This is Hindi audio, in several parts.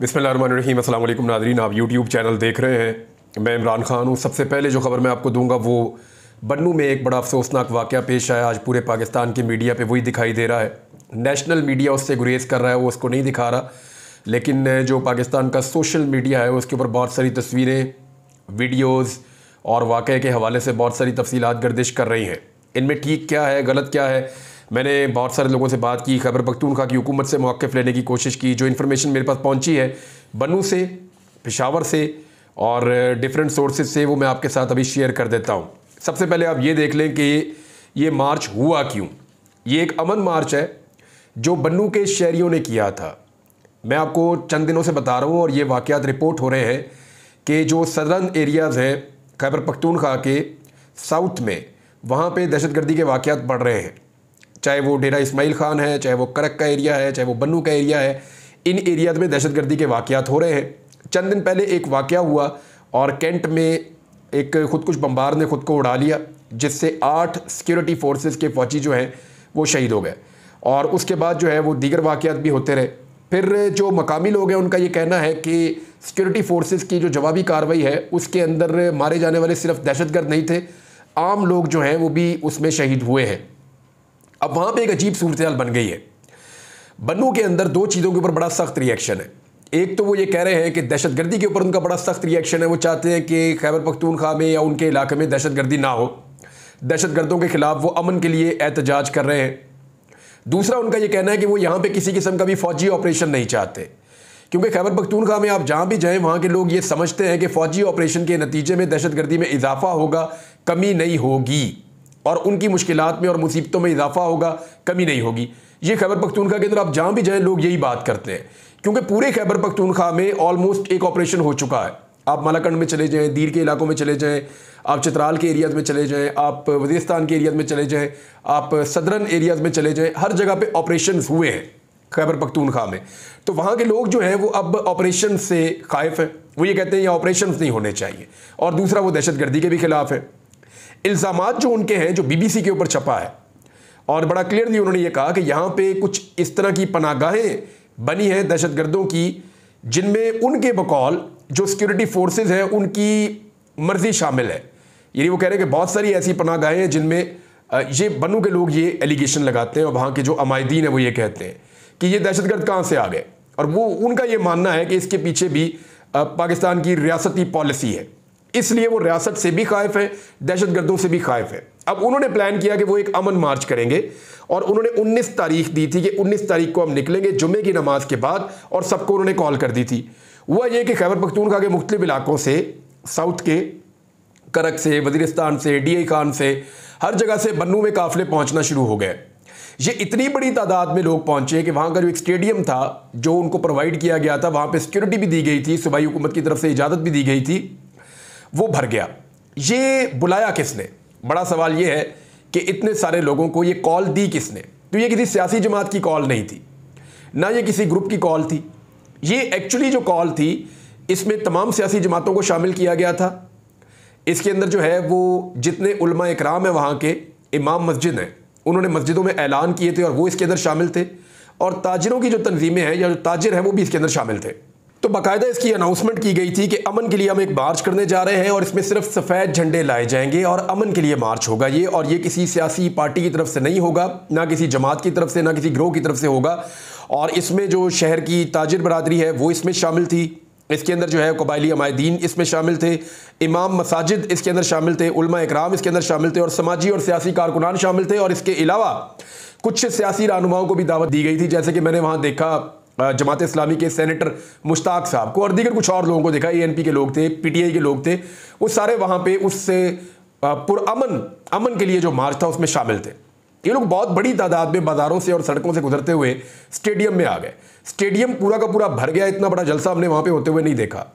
बिस्मिल्लाहिर्रहमानिर्रहीम। अस्सलाम वालेकुम नाज़रीन, आप यूट्यूब चैनल देख रहे हैं। मैं इमरान खान हूँ। सबसे पहले जो खबर मैं आपको दूंगा वो बन्नू में एक बड़ा अफसोसनाक वाक़या पेश आया। आज पूरे पाकिस्तान की मीडिया पे वही दिखाई दे रहा है। नेशनल मीडिया उससे गुरेज कर रहा है, वो उसको नहीं दिखा रहा, लेकिन जो पाकिस्तान का सोशल मीडिया है उसके ऊपर बहुत सारी तस्वीरें, वीडियोज़ और वाक़े के हवाले से बहुत सारी तफसीलात गर्दिश कर रही हैं। इनमें ठीक क्या है, गलत क्या है, मैंने बहुत सारे लोगों से बात की, खैबर पख्तूनख्वा की हुकूमत से मौक़िफ़ लेने की कोशिश की। जो इन्फॉर्मेशन मेरे पास पहुंची है बन्नू से, पेशावर से और डिफरेंट सोर्सेज से, वो मैं आपके साथ अभी शेयर कर देता हूँ। सबसे पहले आप ये देख लें कि ये मार्च हुआ क्यों। ये एक अमन मार्च है जो बन्नू के शहरियों ने किया था। मैं आपको चंद दिनों से बता रहा हूँ और ये वाक़यात रिपोर्ट हो रहे हैं कि जो सदर्न एरियाज़ हैं खैबर पख्तूनख्वा के साउथ में, वहाँ पे दहशतगर्दी के वाक़यात बढ़ रहे हैं। चाहे वो डेरा इस्माइल ख़ान है, चाहे वो करक का एरिया है, चाहे वो बन्नू का एरिया है, इन एरियाज़ में दहशतगर्दी के वाक़यात हो रहे हैं। चंद दिन पहले एक वाक़या हुआ और कैंट में एक खुदकुश बम्बार ने ख़ुद को उड़ा लिया, जिससे 8 सिक्योरिटी फोर्सेस के फ़ौजी जो हैं वो शहीद हो गए। और उसके बाद जो है वो दीगर वाक़यात भी होते रहे। फिर जो मकामी लोग हैं उनका ये कहना है कि सिक्योरिटी फोर्सेस की जो जवाबी कार्रवाई है उसके अंदर मारे जाने वाले सिर्फ दहशतगर्द नहीं थे, आम लोग जो हैं वो भी उसमें शहीद हुए हैं। अब वहाँ पे एक अजीब सूरत बन गई है। बन्नू के अंदर 2 चीज़ों के ऊपर बड़ा सख्त रिएक्शन है। एक तो वो ये कह रहे हैं कि दहशतगर्दी के ऊपर उनका बड़ा सख्त रिएक्शन है। वो चाहते हैं कि खैबर पख्तूनख्वा में या उनके इलाके में दहशतगर्दी ना हो, दहशतगर्दों के ख़िलाफ़ वो अमन के लिए एहतजाज कर रहे हैं। दूसरा उनका ये कहना है कि वो यहाँ पे किसी किस्म का भी फ़ौजी ऑपरेशन नहीं चाहते, क्योंकि खैबर पख्तूनख्वा में आप जहाँ भी जाएँ वहाँ के लोग ये समझते हैं कि फ़ौजी ऑपरेशन के नतीजे में दहशतगर्दी में इजाफा होगा, कमी नहीं होगी, और उनकी मुश्किलात में और मुसीबतों में इजाफा होगा, कमी नहीं होगी। ये खैबर पख्तूनख्वा के अंदर आप जहाँ भी जाएँ लोग यही बात करते हैं, क्योंकि पूरे खैबर पख्तूनख्वा में ऑलमोस्ट एक ऑपरेशन हो चुका है। आप मालाकंड में चले जाएँ, दीर के इलाकों में चले जाएँ, आप चित्राल के एरियाज़ में चले जाएँ, आप वज़ीरिस्तान के एरियाज़ में चले जाएँ, आप सदरन एरियाज़ में चले जाएँ, हर जगह पे ऑपरेशंस हुए हैं खैबर पख्तूनख्वा में। तो वहाँ के लोग जो हैं वो अब ऑपरेशन से खाइफ हैं। वो ये कहते हैं ये ऑपरेशंस नहीं होने चाहिए, और दूसरा वो दहशतगर्दी के भी खिलाफ है। इल्ज़ामात जो उनके हैं, जो BBC के ऊपर छपा है, और बड़ा क्लियरली उन्होंने ये कहा कि यहाँ पे कुछ इस तरह की पनागाहें बनी हैं दहशतगर्दों की, जिनमें उनके बकौल जो सिक्योरिटी फोर्सेस हैं उनकी मर्जी शामिल है। यानी वो कह रहे हैं कि बहुत सारी ऐसी पनागाहें हैं जिनमें ये बन्नू के लोग ये एलिगेशन लगाते हैं, और वहाँ के जो अमायदीन हैं वो ये कहते हैं कि ये दहशतगर्द कहाँ से आ गए, और वो उनका ये मानना है कि इसके पीछे भी पाकिस्तान की रियासती पॉलिसी है, इसलिए वो रियासत से भी खाइफ है, दहशतगर्दों से भी खाइफ है। अब उन्होंने प्लान किया कि वो एक अमन मार्च करेंगे, और उन्होंने 19 तारीख दी थी कि 19 तारीख को हम निकलेंगे जुम्मे की नमाज के बाद, और सबको उन्होंने कॉल कर दी थी। हुआ ये कि खैबर पख्तूनख्वा के मुख्तलिफ इलाकों से, साउथ के करक से, वज़ीरिस्तान से, DI खान से, हर जगह से बन्नू में काफिले पहुंचना शुरू हो गए। ये इतनी बड़ी तादाद में लोग पहुंचे कि वहाँ का जो एक स्टेडियम था जो उनको प्रोवाइड किया गया था, वहाँ पर सिक्योरिटी भी दी गई थी, सूबाई हुकूमत की तरफ से इजाज़त भी दी गई थी, वो भर गया। ये बुलाया किसने? बड़ा सवाल ये है कि इतने सारे लोगों को ये कॉल दी किसने? तो ये किसी सियासी जमात की कॉल नहीं थी, ना ये किसी ग्रुप की कॉल थी। ये एक्चुअली जो कॉल थी इसमें तमाम सियासी जमातों को शामिल किया गया था। इसके अंदर जो है वो जितने उलमा इकराम है, वहाँ के इमाम मस्जिद हैं, उन्होंने मस्जिदों में ऐलान किए थे और वो इसके अंदर शामिल थे, और ताजिरों की जो तंजीमें हैं या जो ताजिर हैं वो भी इसके अंदर शामिल थे। तो बाकायदा इसकी अनाउंसमेंट की गई थी कि अमन के लिए हम एक मार्च करने जा रहे हैं, और इसमें सिर्फ सफ़ेद झंडे लाए जाएंगे और अमन के लिए मार्च होगा ये, और ये किसी सियासी पार्टी की तरफ से नहीं होगा, ना किसी जमात की तरफ से, ना किसी ग्रोह की तरफ से होगा। और इसमें जो शहर की ताजिर बरादरी है वो इसमें शामिल थी, इसके अंदर जो है कबायली अमायदीन इसमें शामिल थे, इमाम मसाजिद इसके अंदर शामिल थे, उलमा इकराम इसके अंदर शामिल थे, और समाजी और सियासी कारकुनान शामिल थे। और इसके अलावा कुछ सियासी रहनुमाओं को भी दावत दी गई थी, जैसे कि मैंने वहाँ देखा जमात इस्लामी के सेनेटर मुश्ताक साहब को, और दीगर कुछ और लोगों को देखा, ANP के लोग थे, PTI के लोग थे, वो सारे वहाँ पे उससे अमन के लिए जो मार्च था उसमें शामिल थे। ये लोग बहुत बड़ी तादाद में बाज़ारों से और सड़कों से गुजरते हुए स्टेडियम में आ गए। स्टेडियम पूरा का पूरा भर गया, इतना बड़ा जलसा हमने वहाँ पे होते हुए नहीं देखा।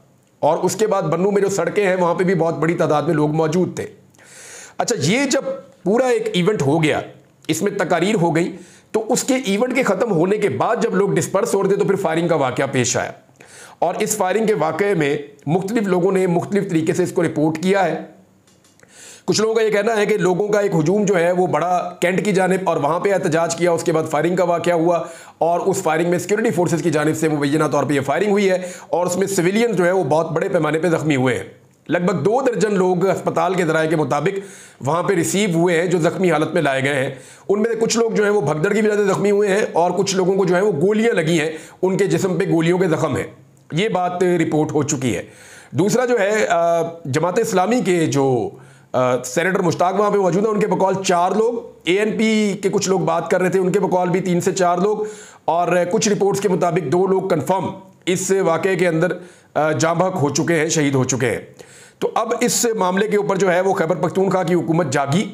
और उसके बाद बन्नू में जो सड़कें हैं वहाँ पे भी बहुत बड़ी तादाद में लोग मौजूद थे। अच्छा, ये जब पूरा एक इवेंट हो गया, इसमें तकारीर हो गई, तो उसके इवेंट के ख़त्म होने के बाद जब लोग डिस्पर्स हो रहे थे तो फिर फायरिंग का वाक़या पेश आया, और इस फायरिंग के वाक़े में मुख्तलिफ लोगों ने मुख्तलिफ तरीके से इसको रिपोर्ट किया है। कुछ लोगों का ये कहना है कि लोगों का एक हुजूम जो है वो बड़ा कैंट की जानिब और वहाँ पे एहतजाज किया, उसके बाद फायरिंग का वाक़या हुआ और उस फायरिंग में सिक्योरिटी फोर्सेस की जानिब से मुबैना तौर पर यह फायरिंग हुई है और उसमें सिविलियन जो है वो बहुत बड़े पैमाने पर जख्मी हुए हैं। लगभग 2 दर्जन लोग अस्पताल के ज़राए के मुताबिक वहाँ पे रिसीव हुए हैं जो ज़ख्मी हालत में लाए गए हैं। उनमें से कुछ लोग जो हैं वो भगदड़ की वजह से ज़ख्मी हुए हैं और कुछ लोगों को जो है वो गोलियां लगी हैं, उनके जिस्म पे गोलियों के ज़ख्म हैं। ये बात रिपोर्ट हो चुकी है। दूसरा जो है जमात इस्लामी के जो सेनेटर मुश्ताक वहाँ पे मौजूद है, उनके बकौल 4 लोग, ANP के कुछ लोग बात कर रहे थे, उनके बकौल भी 3 से 4 लोग और कुछ रिपोर्ट्स के मुताबिक 2 लोग कन्फर्म इस वाक़े के अंदर जाँ बहक हो चुके हैं, शहीद हो चुके हैं। तो अब इस मामले के ऊपर जो है वो खैबर पख्तूनख्वा की हुकूमत जागी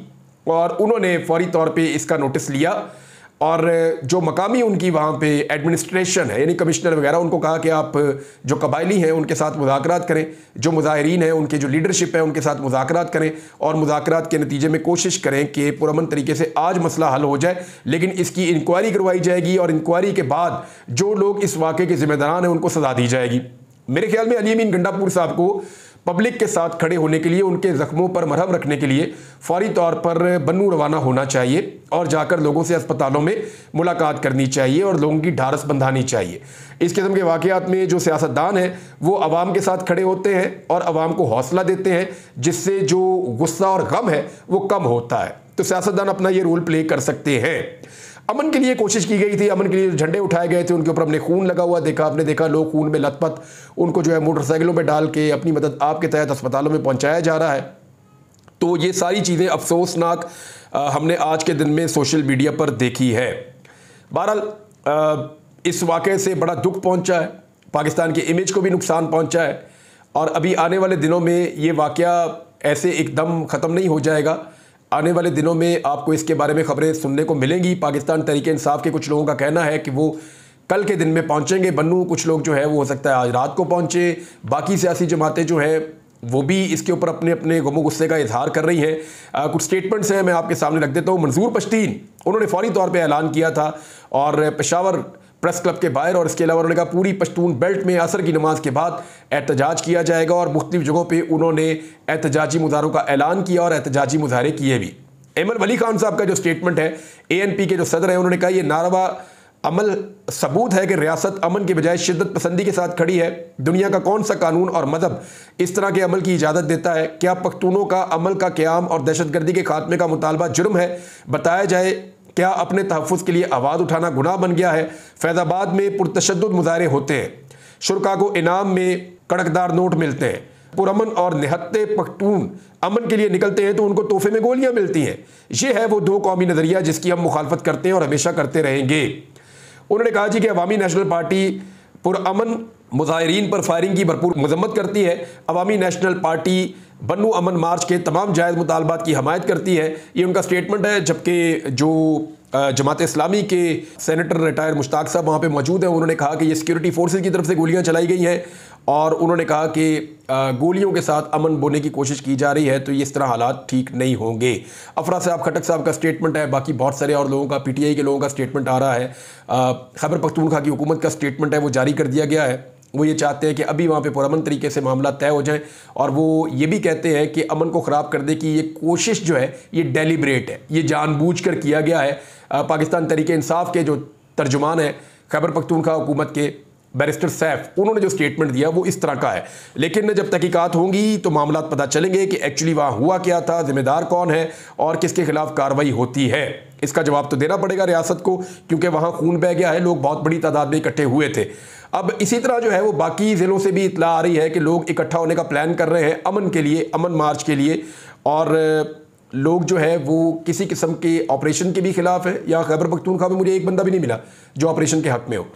और उन्होंने फौरी तौर पे इसका नोटिस लिया और जो मकामी उनकी वहाँ पे एडमिनिस्ट्रेशन है यानी कमिश्नर वगैरह, उनको कहा कि आप जो कबायली हैं उनके साथ मुज़ाकरात करें, जो मुज़ाहिरीन हैं उनके जो लीडरशिप है उनके साथ मुज़ाकरात करें और मुज़ाकरात के नतीजे में कोशिश करें कि पुरअमन तरीके से आज मसला हल हो जाए, लेकिन इसकी इंक्वायरी करवाई जाएगी और इंक्वायरी के बाद जो लोग इस वाक़े के ज़िम्मेदार हैं उनको सज़ा दी जाएगी। मेरे ख्याल में अली अमीन गंडापुर साहब को पब्लिक के साथ खड़े होने के लिए, उनके जख्मों पर मरहम रखने के लिए फौरी तौर पर बन्नू रवाना होना चाहिए और जाकर लोगों से अस्पतालों में मुलाकात करनी चाहिए और लोगों की ढारस बंधानी चाहिए। इस किस्म के वाक़यात में जो सियासतदान हैं वो अवाम के साथ खड़े होते हैं और अवाम को हौसला देते हैं, जिससे जो गुस्सा और गम है वो कम होता है। तो सियासतदान अपना ये रोल प्ले कर सकते हैं। अमन के लिए कोशिश की गई थी, अमन के लिए झंडे उठाए गए थे, उनके ऊपर अपने खून लगा हुआ देखा, आपने देखा लोग खून में लथपथ, उनको जो है मोटरसाइकिलों पे डाल के अपनी मदद आपके तहत अस्पतालों में पहुंचाया जा रहा है। तो ये सारी चीज़ें अफसोसनाक हमने आज के दिन में सोशल मीडिया पर देखी है। बहरहाल इस वाक़े से बड़ा दुख पहुँचा है, पाकिस्तान की इमेज को भी नुकसान पहुँचा है और अभी आने वाले दिनों में ये वाक़या ऐसे एकदम ख़त्म नहीं हो जाएगा। आने वाले दिनों में आपको इसके बारे में खबरें सुनने को मिलेंगी। पाकिस्तान तहरीक इंसाफ के कुछ लोगों का कहना है कि वो कल के दिन में पहुंचेंगे बन्नू, कुछ लोग जो है वो हो सकता है आज रात को पहुंचे। बाकी सियासी जमातें जो हैं वो भी इसके ऊपर अपने अपने गमो गुस्से का इजहार कर रही हैं। कुछ स्टेटमेंट्स हैं, मैं आपके सामने रख देता हूँ। मंजूर पश्तीन, उन्होंने फौरी तौर पर ऐलान किया था और पेशावर प्रेस क्लब के बाहर और इसके अलावा उन्होंने कहा पूरी पश्तून बेल्ट में असर की नमाज के बाद एहतजाज किया जाएगा और मुख्तलिफ जगहों पे उन्होंने एहतजाजी मुजाहरों का ऐलान किया और एहतजाजी मुजाहरे किए भी। एमन वली खान साहब का जो स्टेटमेंट है, ANP के जो सदर हैं, उन्होंने कहा यह नारवा अमल सबूत है कि रियासत अमन के बजाय शिद्दत पसंदी के साथ खड़ी है। दुनिया का कौन सा कानून और मजहब इस तरह के अमल की इजाज़त देता है? क्या पख्तूनों का अमल का क़याम और दहशतगर्दी के खात्मे का मुतालबा जुर्म है? बताया जाए। क्या अपने तहफ़्फ़ुज़ के लिए आवाज़ उठाना गुनाह बन गया है? फैज़ाबाद में पुरतशद्दुद मुजाहरे होते हैं, शुरका को इनाम में कड़कदार नोट मिलते हैं, पुरअमन और निहत्ते पख्तून अमन के लिए निकलते हैं तो उनको तोहफे में गोलियां मिलती हैं। ये है वो दो कौमी नज़रिया जिसकी हम मुखालफत करते हैं और हमेशा करते रहेंगे। उन्होंने कहा जी कि अवामी नेशनल पार्टी पुरअमन मुजाहिरीन पर फायरिंग की भरपूर मजम्मत करती है। अवामी नेशनल पार्टी बन्नू अमन मार्च के तमाम जायज़ मुतालबात की हमायत करती है। ये उनका स्टेटमेंट है। जबकि जो जमात इस्लामी के सेनेटर रिटायर मुश्ताक साहब वहाँ पे मौजूद हैं, उन्होंने कहा कि ये सिक्योरिटी फोर्सेस की तरफ से गोलियाँ चलाई गई हैं और उन्होंने कहा कि गोलियों के साथ अमन बोने की कोशिश की जा रही है, तो इस तरह हालात ठीक नहीं होंगे। अफरा साहब खटक साहब का स्टेटमेंट है, बाकी बहुत सारे और लोगों का, PTI के लोगों का स्टेटमेंट आ रहा है। खैबर पख्तूनख्वा की हुकूमत का स्टेटमेंट है, वो जारी कर दिया गया है। वो ये चाहते हैं कि अभी वहाँ पे पुरअमन तरीके से मामला तय हो जाए और वो ये भी कहते हैं कि अमन को ख़राब करने की ये कोशिश जो है ये डेलिब्रेट है, ये जानबूझकर किया गया है। पाकिस्तान तहरीक इंसाफ के जो तर्जुमान है खैबर पख्तूनख्वा हुकूमत के, बैरिस्टर सैफ, उन्होंने जो स्टेटमेंट दिया वो इस तरह का है। लेकिन जब तहकीकात होंगी तो मामला पता चलेंगे कि एक्चुअली वहाँ हुआ क्या था, जिम्मेदार कौन है और किसके खिलाफ कार्रवाई होती है। इसका जवाब तो देना पड़ेगा रियासत को, क्योंकि वहाँ खून बह गया है, लोग बहुत बड़ी तादाद में इकट्ठे हुए थे। अब इसी तरह जो है वो बाकी ज़िलों से भी इत्तला आ रही है कि लोग इकट्ठा होने का प्लान कर रहे हैं अमन के लिए, अमन मार्च के लिए, और लोग जो है वो किसी किस्म के ऑपरेशन के भी खिलाफ है। या खैबर पख्तूनख्वा में मुझे एक बंदा भी नहीं मिला जो ऑपरेशन के हक में हो।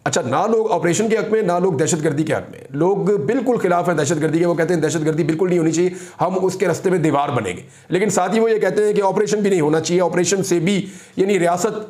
अच्छा, ना लोग ऑपरेशन के हक में, ना लोग दहशतगर्दी के हक में, लोग बिल्कुल खिलाफ हैं दहशतगर्दी के। वो कहते हैं दहशतगर्दी बिल्कुल नहीं होनी चाहिए, हम उसके रास्ते में दीवार बनेंगे। लेकिन साथ ही वो ये कहते हैं कि ऑपरेशन भी नहीं होना चाहिए। ऑपरेशन से भी, यानी रियासत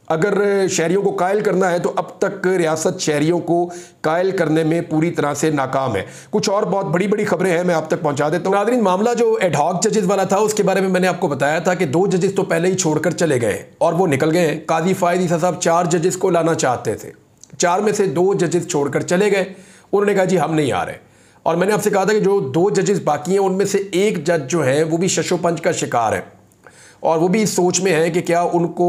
अगर शहरियों को कायल करना है तो अब तक रियासत शहरियों को कायल करने में पूरी तरह से नाकाम है। कुछ और बहुत बड़ी बड़ी खबरें हैं, मैं आप तक पहुंचा देता हूं। नाज़रीन, मामला जो एडहॉक जजेस वाला था उसके बारे में मैंने आपको बताया था कि 2 जजेस तो पहले ही छोड़कर चले गए और वो निकल गए हैं। काजी फायद ईसा साहब 4 जजेस को लाना चाहते थे, 4 में से 2 जजेस छोड़कर चले गए। उन्होंने कहा जी हम नहीं आ रहे। और मैंने आपसे कहा था कि जो 2 जजेस बाकी हैं उनमें से एक जज जो है वो भी शशोपंच का शिकार है और वो भी इस सोच में है कि क्या उनको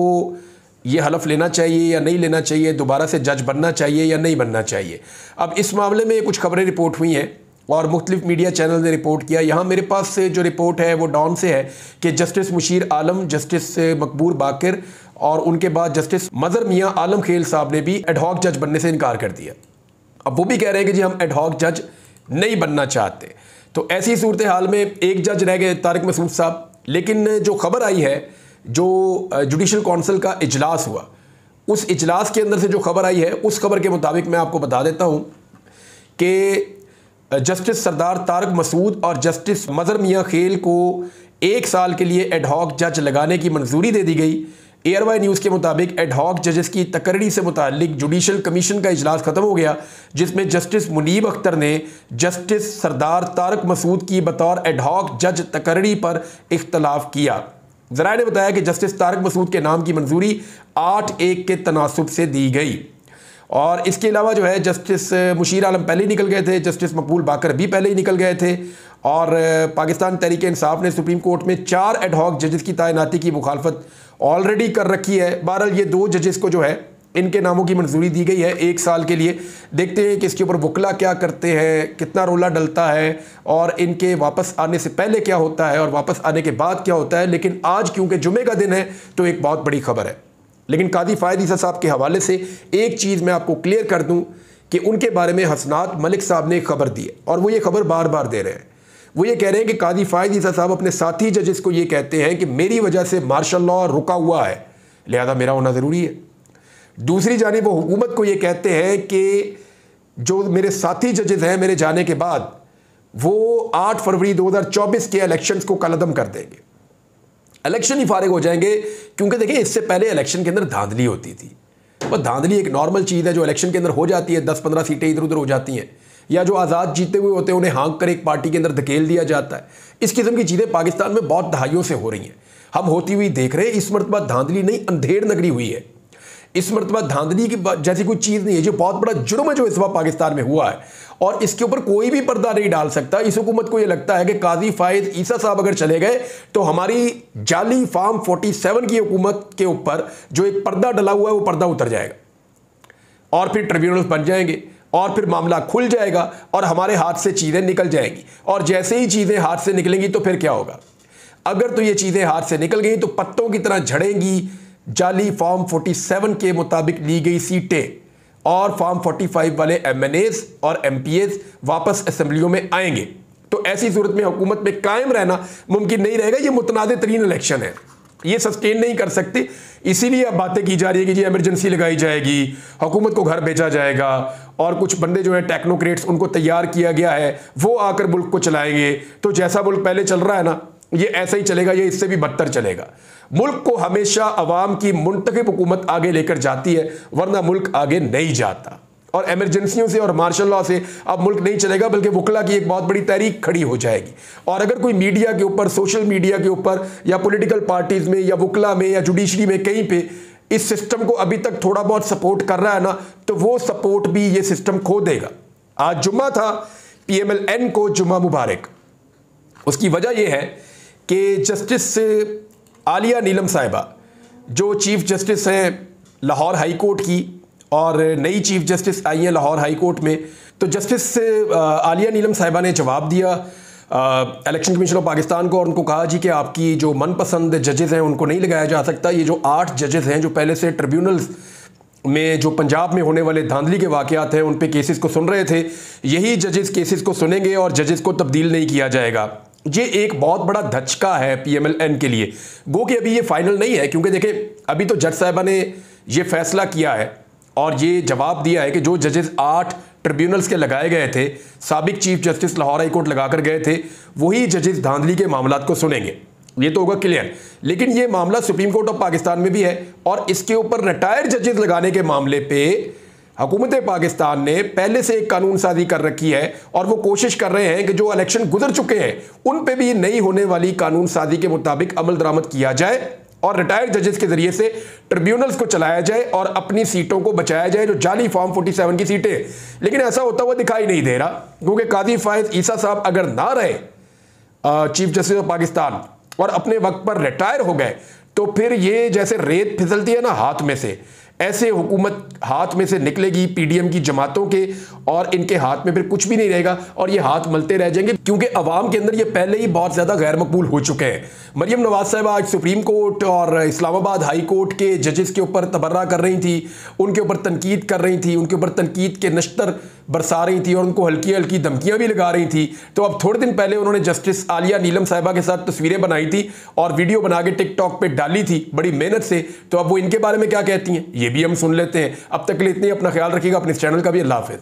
ये हलफ लेना चाहिए या नहीं लेना चाहिए, दोबारा से जज बनना चाहिए या नहीं बनना चाहिए। अब इस मामले में कुछ खबरें रिपोर्ट हुई हैं और मुख्तलिफ मीडिया चैनल ने रिपोर्ट किया। यहाँ मेरे पास से जो रिपोर्ट है वो डॉन से है कि जस्टिस मुशीर आलम, जस्टिस मकबूल बाकिर और उनके बाद जस्टिस मजर मियाँ आलम खेल साहब ने भी एडहॉक जज बनने से इनकार कर दिया। अब वो भी कह रहे हैं कि जी हम एडहॉक जज नहीं बनना चाहते। तो ऐसी सूरत हाल में एक जज रह गए तारिक मसूद साहब। लेकिन जो खबर आई है, जो जुडिशल काउंसिल का इजलास हुआ, उस इजलास के अंदर से जो खबर आई है उस खबर के मुताबिक मैं आपको बता देता हूँ कि जस्टिस सरदार तारिक मसूद और जस्टिस मजर मियाँ खेल को 1 साल के लिए एडहॉक जज लगाने की मंजूरी दे दी गई। एयरवाई न्यूज़ के मुताबिक एडहॉक जजेस की तकर्री से मुतालिक जुडिशल कमीशन का इजलास खत्म हो गया, जिसमें जस्टिस मुनीब अख्तर ने जस्टिस सरदार तारिक मसूद की बतौर एडहॉक जज तकर्री पर इख्तलाफ किया। ज़राए ने बताया कि जस्टिस तारिक मसूद के नाम की मंजूरी 8-1 के तनासुब से दी गई और इसके अलावा जो है जस्टिस मुशीर आलम पहले ही निकल गए थे, जस्टिस मकबूल बाकर भी पहले ही निकल गए थे और पाकिस्तान तहरीक इंसाफ ने सुप्रीम कोर्ट में 4 एडहॉक जजेस की तैनाती की मुखालफत ऑलरेडी कर रखी है। बहरहाल ये 2 जजेस को जो है इनके नामों की मंजूरी दी गई है 1 साल के लिए। देखते हैं कि इसके ऊपर वकला क्या करते हैं, कितना रोला डलता है और इनके वापस आने से पहले क्या होता है और वापस आने के बाद क्या होता है। लेकिन आज क्योंकि जुमे का दिन है तो एक बहुत बड़ी खबर है। लेकिन कादी फ़ायद ईसा साहब के हवाले से एक चीज़ मैं आपको क्लियर कर दूं कि उनके बारे में हसनात मलिक साहब ने एक खबर दी है और वो ये खबर बार बार दे रहे हैं। वो ये कह रहे हैं कि कादी फ़ायद ईसा साहब अपने साथी जजेस को ये कहते हैं कि मेरी वजह से मार्शल लॉ रुका हुआ है, लिहाजा मेरा होना ज़रूरी है। दूसरी जानिब वो हुकूमत को ये कहते हैं कि जो मेरे साथी जजेस हैं मेरे जाने के बाद वो 8 फरवरी 2024 के इलेक्शंस को कलअदम कर देंगे, इलेक्शन ही फारिग हो जाएंगे। क्योंकि देखिए इससे पहले इलेक्शन के अंदर धांधली होती थी। और धांधली एक नॉर्मल चीज़ है जो इलेक्शन के अंदर हो जाती है, 10-15 सीटें इधर उधर हो जाती हैं या जो आज़ाद जीते हुए होते हैं उन्हें हाँक कर एक पार्टी के अंदर धकेल दिया जाता है। इस किस्म की चीज़ें पाकिस्तान में बहुत दहाइयों से हो रही हैं, हम होती हुई देख रहे हैं। इस मरतबा धांधली नहीं अंधेड़ नगरी हुई है। इस मरतबा धांधली की जैसी कोई चीज़ नहीं है, जो बहुत बड़ा जुर्म है जो इस वक्त पाकिस्तान में हुआ है और इसके ऊपर कोई भी पर्दा नहीं डाल सकता। इस हुकूमत को ये लगता है कि काजी फ़ायद ईसा साहब अगर चले गए तो हमारी जाली फार्म 47 की हुकूमत के ऊपर जो एक पर्दा डला हुआ है वो पर्दा उतर जाएगा और फिर ट्रिब्यूनल्स बन जाएंगे और फिर मामला खुल जाएगा और हमारे हाथ से चीज़ें निकल जाएंगी। और जैसे ही चीज़ें हाथ से निकलेंगी तो फिर क्या होगा? अगर तो ये चीज़ें हाथ से निकल गई तो पत्तों की तरह झड़ेंगी। जाली फॉर्म 47 के मुताबिक ली गई सीटें और फॉर्म 45 वाले MNAs और MPAs वापस असेंबलियों में आएंगे। तो ऐसी सूरत में हुकूमत में कायम रहना मुमकिन नहीं रहेगा। ये मुतनाज़ तरीन इलेक्शन है, ये सस्टेन नहीं कर सकते। इसीलिए अब बातें की जा रही है कि जी इमरजेंसी लगाई जाएगी, हुकूमत को घर भेजा जाएगा और कुछ बंदे जो हैं टेक्नोक्रेट्स उनको तैयार किया गया है वो आकर मुल्क को चलाएंगे। तो जैसा मुल्क पहले चल रहा है ना, ये ऐसा ही चलेगा, ये इससे भी बदतर चलेगा। मुल्क को हमेशा अवाम की मुंतखब हुकूमत आगे लेकर जाती है, वरना मुल्क आगे नहीं जाता। और इमरजेंसियों से और मार्शल लॉ से अब मुल्क नहीं चलेगा, बल्कि वकला की एक बहुत बड़ी तहरीक खड़ी हो जाएगी। और अगर कोई मीडिया के ऊपर, सोशल मीडिया के ऊपर या पॉलिटिकल पार्टीज में या वकला में या जुडिशरी में कहीं पे इस सिस्टम को अभी तक थोड़ा बहुत सपोर्ट कर रहा है ना, तो वो सपोर्ट भी ये सिस्टम खो देगा। आज जुम्मा था, PMLN को जुम्मा मुबारक। उसकी वजह यह है कि जस्टिस आलिया नीलम साहिबा जो चीफ जस्टिस हैं लाहौर हाई कोर्ट की और नई चीफ जस्टिस आई हैं लाहौर हाई कोर्ट में, तो जस्टिस आलिया नीलम साहिबा ने जवाब दिया इलेक्शन कमीशन ऑफ पाकिस्तान को और उनको कहा जी कि आपकी जो मनपसंद जजेस हैं उनको नहीं लगाया जा सकता। ये जो 8 जजेस हैं जो पहले से ट्रिब्यूनल्स में जो पंजाब में होने वाले धांधली के वाक़यात हैं उन पे केसेस को सुन रहे थे, यही जजेस केसेस को सुनेंगे और जजेस को तब्दील नहीं किया जाएगा। ये एक बहुत बड़ा धचका है PMLN के लिए। गो कि अभी ये फाइनल नहीं है, क्योंकि देखें अभी तो जज साहिबा ने ये फैसला किया है और ये जवाब दिया है कि जो जजेस 8 ट्रिब्यूनल्स के लगाए गए थे, साबिक chief justice Lahore high court लगाकर गए थे, वही जजेस धांधली के मामलात को सुनेंगे। ये तो होगा क्लियर। लेकिन ये मामला सुप्रीम कोर्ट ऑफ पाकिस्तान में भी है और इसके ऊपर रिटायर्ड जजेस लगाने के मामले पे हुकूमत पाकिस्तान ने पहले से एक कानून साजी कर रखी है और वो कोशिश कर रहे हैं कि जो इलेक्शन गुजर चुके हैं उन पे भी नहीं होने वाली कानून साजी के मुताबिक अमल दरामद किया जाए और रिटायर्ड जजेस के जरिए से ट्रिब्यूनल्स को चलाया जाए और अपनी सीटों को बचाया जाए, जो जाली फॉर्म 47 की सीटें। लेकिन ऐसा होता हुआ दिखाई नहीं दे रहा, क्योंकि काजी फायज ईसा साहब अगर ना रहे चीफ जस्टिस ऑफ पाकिस्तान और अपने वक्त पर रिटायर हो गए, तो फिर ये जैसे रेत फिसलती है ना हाथ में से, ऐसे हुकूमत हाथ में से निकलेगी पीडीएम की जमातों के, और इनके हाथ में फिर कुछ भी नहीं रहेगा और ये हाथ मलते रह जाएंगे, क्योंकि अवाम के अंदर ये पहले ही बहुत ज्यादा गैर मकबूल हो चुके हैं। मरियम नवाज साहब आज सुप्रीम कोर्ट और इस्लामाबाद हाई कोर्ट के जजेस के ऊपर तबर्रा कर रही थी, उनके ऊपर तनकीद कर रही थी, उनके ऊपर तनकीद के नश्तर बरसा रही थी और उनको हल्की हल्की धमकियां भी लगा रही थी। तो अब थोड़े दिन पहले उन्होंने जस्टिस आलिया नीलम साहिबा के साथ तस्वीरें बनाई थी और वीडियो बना के टिकटॉक पे डाली थी बड़ी मेहनत से। तो अब वो इनके बारे में क्या कहती हैं ये भी हम सुन लेते हैं। अब तक के लिए इतनी, अपना ख्याल रखिएगा, अपने इस चैनल का भी। अल्लाह हाफिज़।